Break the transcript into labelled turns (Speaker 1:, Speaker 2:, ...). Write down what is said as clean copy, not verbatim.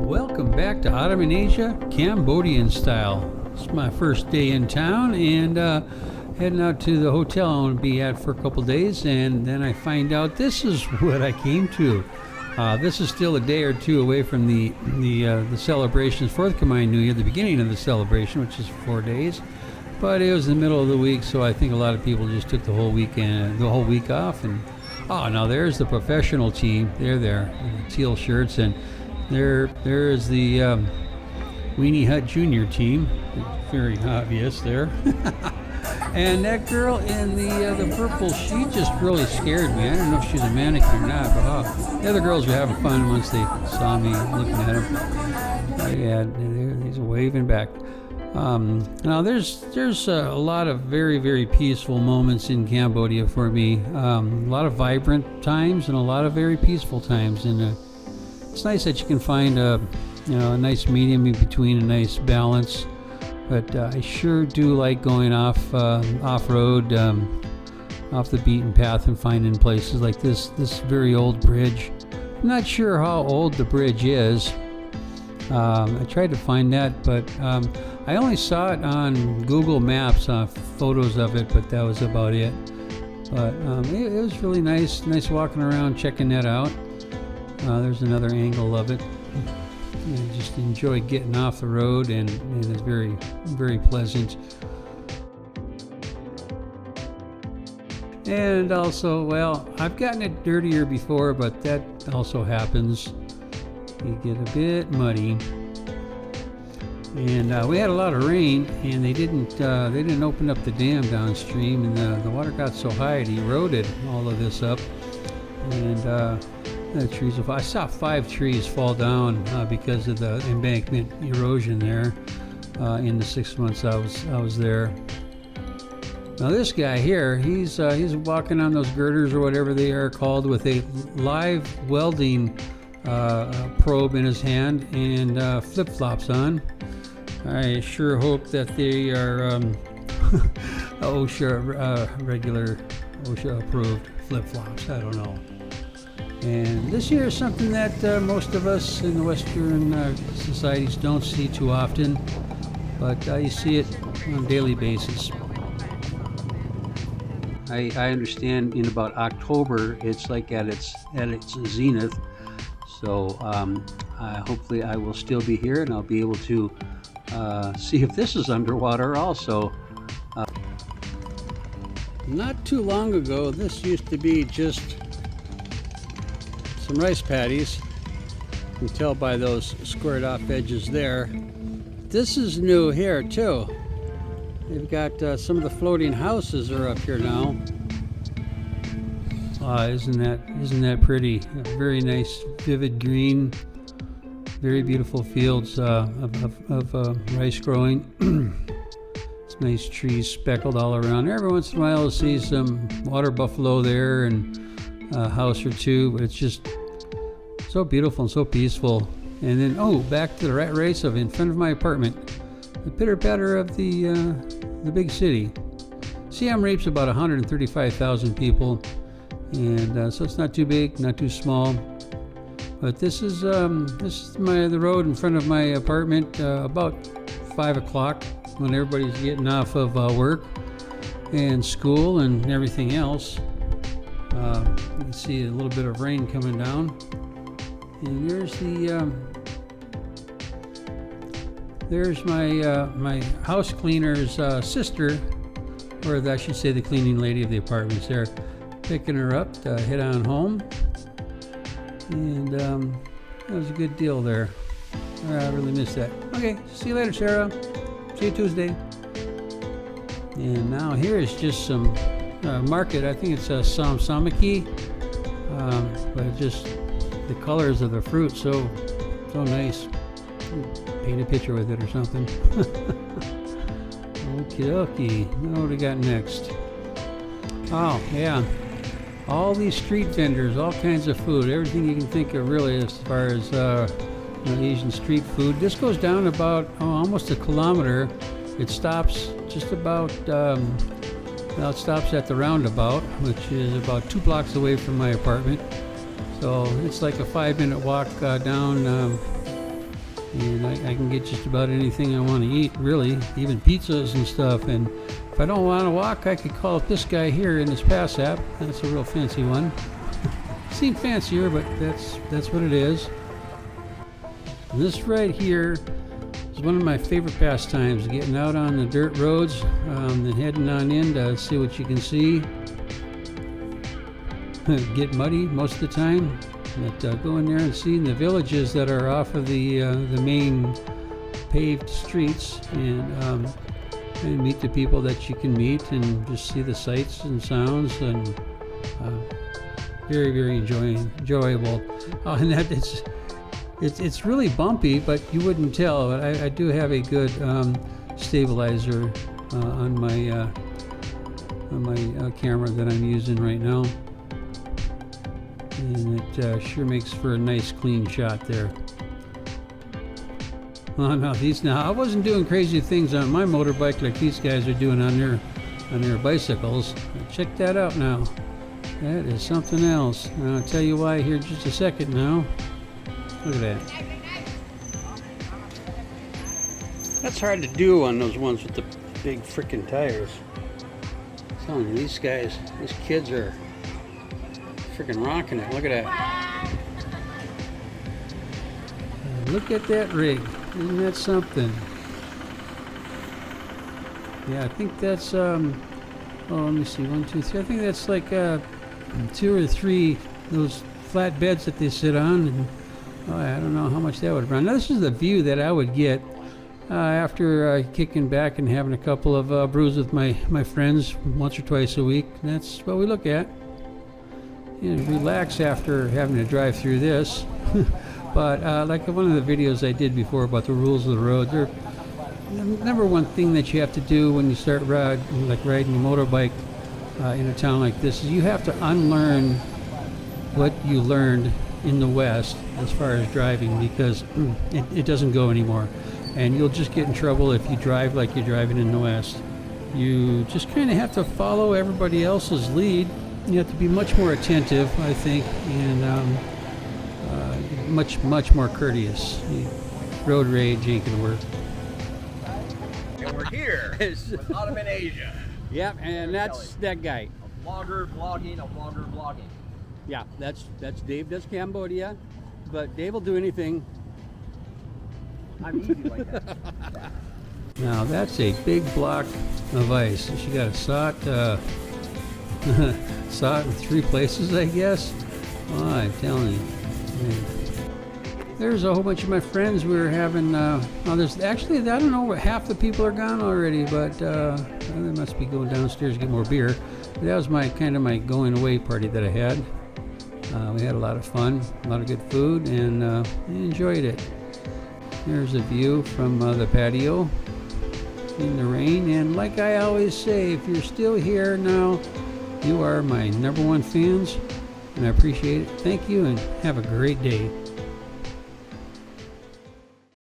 Speaker 1: Welcome back to Autumn in Asia, Cambodian style. It's my first day in town and heading out to the hotel I want to be at for a couple days, and then I find out this is what I came to. This is still a day or two away from the celebrations for the Khmer New Year, the beginning of the celebration, which is 4 days. But it was the middle of the week, so I think a lot of people just took the whole week off. And now there's the professional team. They're there in the teal shirts, and there is the Weenie Hut Junior team. Very obvious there. And that girl in the purple, she just really scared me. I don't know if she's a mannequin or not, but the other girls were having fun once they saw me looking at them. Yeah, he's waving back. Now there's a lot of very, very peaceful moments in Cambodia for me. A lot of vibrant times and a lot of very peaceful times, and it's nice that you can find a nice medium in between, a nice balance. But I sure do like going off-road, off the beaten path, and finding places like this very old bridge. I'm not sure how old the bridge is. I tried to find that, but I only saw it on Google Maps, photos of it, but that was about it. But it was really nice walking around, checking that out. There's another angle of it. I just enjoy getting off the road, and it's very, very pleasant. And also, well, I've gotten it dirtier before, but that also happens. You get a bit muddy. And we had a lot of rain, and they didn't open up the dam downstream, and the water got so high it eroded all of this up. And the trees. I saw 5 trees fall down because of the embankment erosion there in the 6 months I was there. Now this guy here, he's walking on those girders or whatever they are called, with a live welding probe in his hand and flip-flops on. I sure hope that they are OSHA regular OSHA approved flip-flops. I don't know. And this here is something that most of us in the Western societies don't see too often, but you see it on a daily basis. I understand in about October it's like at its zenith, so hopefully I will still be here and I'll be able to see if this is underwater also. Not too long ago, this used to be just some rice paddies. You can tell by those squared off edges there. This is new here too. They've got some of the floating houses are up here now. Isn't that pretty? A very nice vivid green, very beautiful fields of rice growing. It's nice trees speckled all around. Every once in a while you'll see some water buffalo there and a house or two, but it's just so beautiful and so peaceful. And then back to the rat race of in front of my apartment, the pitter patter of the big city. Siem Reap's about 135,000 people, and so it's not too big, not too small. But this is the road in front of my apartment about 5 o'clock when everybody's getting off of work and school and everything else. You can see a little bit of rain coming down, and there's my house cleaner's sister, or I should say the cleaning lady of the apartments there, picking her up to head on home, and that was a good deal there. I really missed that. Okay, see you later, Sarah. See you Tuesday. And now here is just some market. I think it's a samaki, but just the colors of the fruit so nice. Paint a picture with it or something. Okie dokie. What do we got next? Oh yeah, all these street vendors, all kinds of food, everything you can think of really as far as Asian street food. This goes down about almost a kilometer. It stops just about it stops at the roundabout, which is about 2 blocks away from my apartment. So it's like a 5-minute walk down and I can get just about anything I want to eat, really, even pizzas and stuff. And if I don't want to walk, I could call up this guy here in this Pass app. That's a real fancy one. Seems fancier, but that's what it is. And this right here is one of my favorite pastimes, getting out on the dirt roads and heading on in to see what you can see. Get muddy most of the time, but go in there and see the villages that are off of the main paved streets, and meet the people that you can meet, and just see the sights and sounds, and very, very enjoyable. And that it's really bumpy, but you wouldn't tell. But I do have a good stabilizer on my camera that I'm using right now, and it sure makes for a nice clean shot there. Oh no, I wasn't doing crazy things on my motorbike like these guys are doing on their bicycles. Check that out now. That is something else. And I'll tell you why here in just a second now. Look at that. That's hard to do on those ones with the big freaking tires. I'm telling you, these kids are freaking rocking it. Look at that. Look at that rig. Isn't that something? Yeah, I think that's oh, let me see, 1, 2, 3. I think that's like 2 or 3 those flat beds that they sit on, and I don't know how much that would run. Now, this is the view that I would get after kicking back and having a couple of brews with my friends once or twice a week. That's what we look at. Relax after having to drive through this. But like one of the videos I did before about the rules of the road, the number one thing that you have to do when you start riding a motorbike in a town like this is you have to unlearn what you learned in the West as far as driving, because it doesn't go anymore, and you'll just get in trouble if you drive like you're driving in the West. You just kind of have to follow everybody else's lead. You have to be much more attentive, I think, and much more courteous. Road rage ain't gonna work.
Speaker 2: And we're here with Ottoman Asia.
Speaker 1: Yep, and that's that guy.
Speaker 2: A vlogger vlogging.
Speaker 1: Yeah, that's Dave does Cambodia, but Dave will do anything.
Speaker 2: I'm easy like that.
Speaker 1: Now that's a big block of ice. She got a saw it in 3 places, I guess. Oh, I'm telling you. There's a whole bunch of my friends we were having. There's actually, I don't know, half the people are gone already, but they must be going downstairs to get more beer. But that was my going away party that I had. We had a lot of fun, a lot of good food, and enjoyed it. There's a view from the patio in the rain, and like I always say, if you're still here now, you are my #1 fans, and I appreciate it. Thank you, and have a great day.